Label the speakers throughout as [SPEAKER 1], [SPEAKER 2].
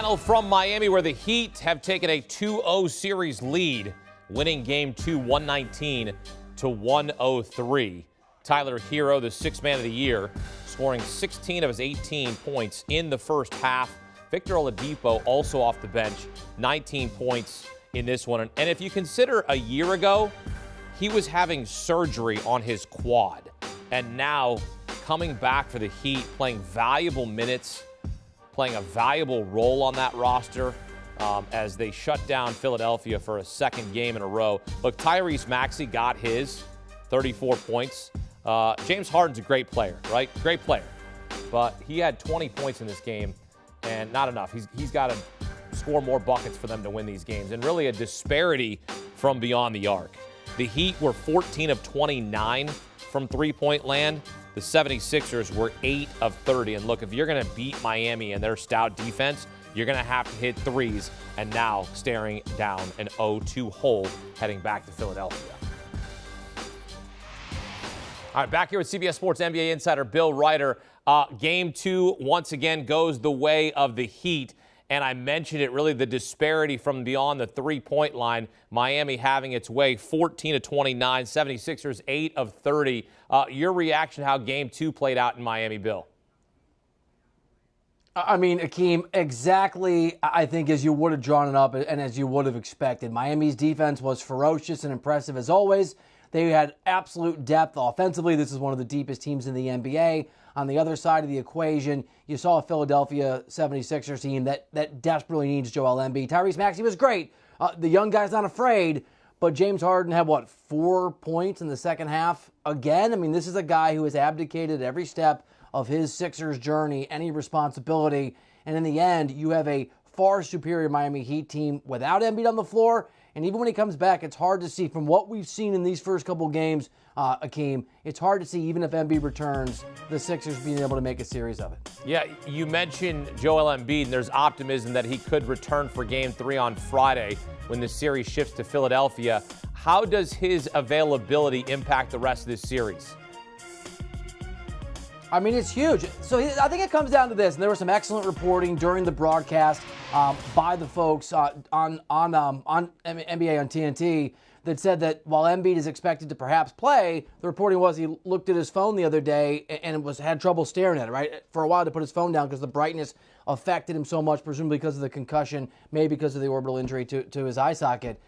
[SPEAKER 1] final from Miami, where the Heat have taken a 2-0 series lead, winning Game 2 119 to 103. Tyler Hero, the sixth man of the year, scoring 16 of his 18 points in the first half. Victor Oladipo also off the bench, 19 points in this one. And if you consider a year ago, he was having surgery on his quad. And now coming back for the Heat, playing valuable minutes, playing a valuable role on that roster as they shut down Philadelphia for a second game in a row. Look, Tyrese Maxey got his 34 points. James Harden's a great player, right? Great player. But he had 20 points in this game, and not enough. He's got to score more buckets for them to win these games, and really a disparity from beyond the arc. The Heat were 14 of 29 from three-point land. The 76ers were 8 of 30. And look, if you're going to beat Miami and their stout defense, you're going to have to hit threes, and now staring down an 0-2 hole heading back to Philadelphia. All right, back here with CBS Sports NBA insider Bill Reiter. Game 2 once again goes the way of the Heat. And I mentioned it, really the disparity from beyond the three-point line. Miami having its way, 14 of 29, 76ers 8 of 30. Your reaction to how Game 2 played out in Miami, Bill?
[SPEAKER 2] I mean, Akeem, exactly, I think, as you would have drawn it up and as you would have expected. Miami's defense was ferocious and impressive as always. They had absolute depth offensively. This is one of the deepest teams in the NBA. On the other side of the equation, you saw a Philadelphia 76ers team that desperately needs Joel Embiid. Tyrese Maxey was great. The young guy's not afraid, but James Harden had, 4 points in the second half again? I mean, this is a guy who has abdicated every step of his Sixers journey, any responsibility, and in the end, you have a far superior Miami Heat team without Embiid on the floor. And even when he comes back, it's hard to see from what we've seen in these first couple games, Akeem, it's hard to see, even if Embiid returns, the Sixers being able to make a series of it.
[SPEAKER 1] Yeah, you mentioned Joel Embiid, and there's optimism that he could return for Game 3 on Friday when the series shifts to Philadelphia. How does his availability impact the rest of this series?
[SPEAKER 2] I mean, it's huge. So I think it comes down to this, and there was some excellent reporting during the broadcast by the folks on NBA on TNT that said that while Embiid is expected to perhaps play, the reporting was he looked at his phone the other day and had trouble staring at it, right? For a while to put his phone down because the brightness affected him so much, presumably because of the concussion, maybe because of the orbital injury to his eye socket.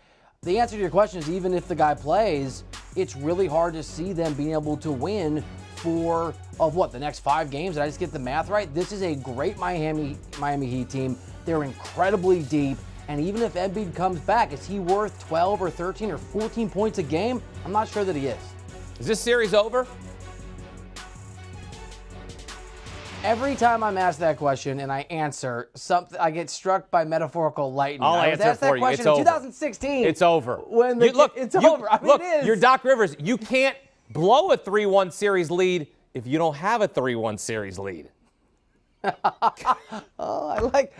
[SPEAKER 2] The answer to your question is, even if the guy plays, it's really hard to see them being able to win the next 5 games? Did I just get the math right? This is a great Miami Heat team. They're incredibly deep. And even if Embiid comes back, is he worth 12 or 13 or 14 points a game? I'm not sure that he is.
[SPEAKER 1] Is this series over?
[SPEAKER 2] Every time I'm asked that question and I answer something, I get struck by metaphorical lightning.
[SPEAKER 1] I'll answer for you.
[SPEAKER 2] It's over. 2016.
[SPEAKER 1] It's over.
[SPEAKER 2] It's over. I mean, it is.
[SPEAKER 1] You're Doc Rivers. You can't blow a 3-1 series lead if you don't have a 3-1 series lead.
[SPEAKER 2] I like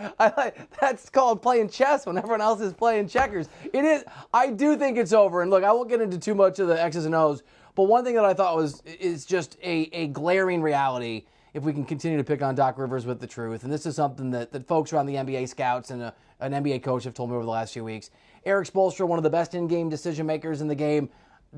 [SPEAKER 2] that's called playing chess when everyone else is playing checkers. It is. I do think it's over. And look, I won't get into too much of the X's and O's, but one thing that I thought is just a glaring reality if we can continue to pick on Doc Rivers with the truth. And this is something that folks around the NBA scouts and an NBA coach have told me over the last few weeks. Erik Spoelstra, one of the best in-game decision makers in the game.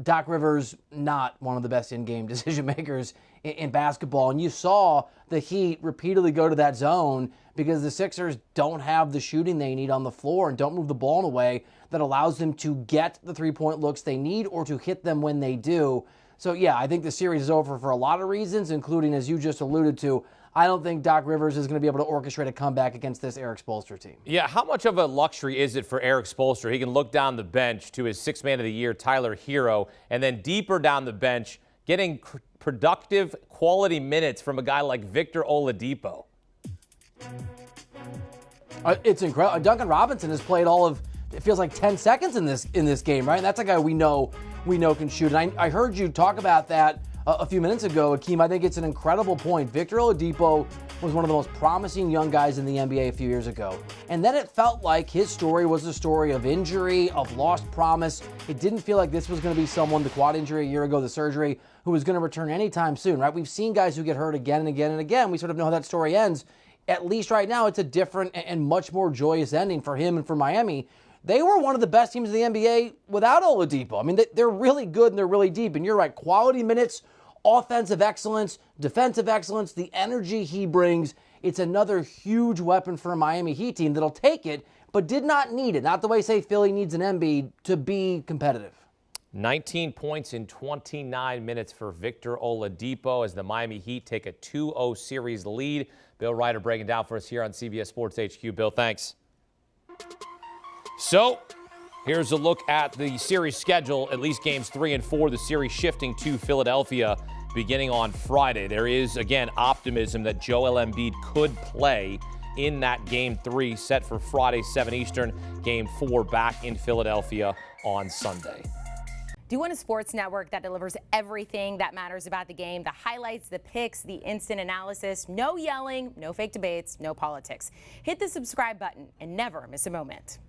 [SPEAKER 2] Doc Rivers, not one of the best in-game decision makers in basketball. And you saw the Heat repeatedly go to that zone because the Sixers don't have the shooting they need on the floor and don't move the ball in a way that allows them to get the three-point looks they need or to hit them when they do. So, yeah, I think the series is over for a lot of reasons, including, as you just alluded to, I don't think Doc Rivers is going to be able to orchestrate a comeback against this Erik Spoelstra team.
[SPEAKER 1] Yeah, how much of a luxury is it for Erik Spoelstra? He can look down the bench to his sixth man of the year, Tyler Hero, and then deeper down the bench, getting productive, quality minutes from a guy like Victor Oladipo.
[SPEAKER 2] It's incredible. Duncan Robinson has played all of, it feels like 10 seconds in this game, right? And that's a guy we know can shoot. And I heard you talk about that a few minutes ago, Akeem. I think it's an incredible point. Victor Oladipo was one of the most promising young guys in the NBA a few years ago. And then it felt like his story was a story of injury, of lost promise. It didn't feel like this was going to be someone, the quad injury a year ago, the surgery, who was going to return anytime soon, right? We've seen guys who get hurt again and again and again. We sort of know how that story ends. at least right now, it's a different and much more joyous ending for him and for Miami. They were one of the best teams in the NBA without Oladipo. I mean, they're really good and they're really deep. And you're right, quality minutes, offensive excellence, defensive excellence, the energy he brings. It's another huge weapon for a Miami Heat team that'll take it, but did not need it. Not the way, say, Philly needs an Embiid to be competitive.
[SPEAKER 1] 19 points in 29 minutes for Victor Oladipo as the Miami Heat take a 2-0 series lead. Bill Reiter breaking down for us here on CBS Sports HQ. Bill, thanks. So here's a look at the series schedule, at least games 3 and 4, the series shifting to Philadelphia beginning on Friday. There is, again, optimism that Joel Embiid could play in that game 3 set for Friday, 7 Eastern, game 4 back in Philadelphia on Sunday.
[SPEAKER 3] Do you want a sports network that delivers everything that matters about the game? The highlights, the picks, the instant analysis, no yelling, no fake debates, no politics. Hit the subscribe button and never miss a moment.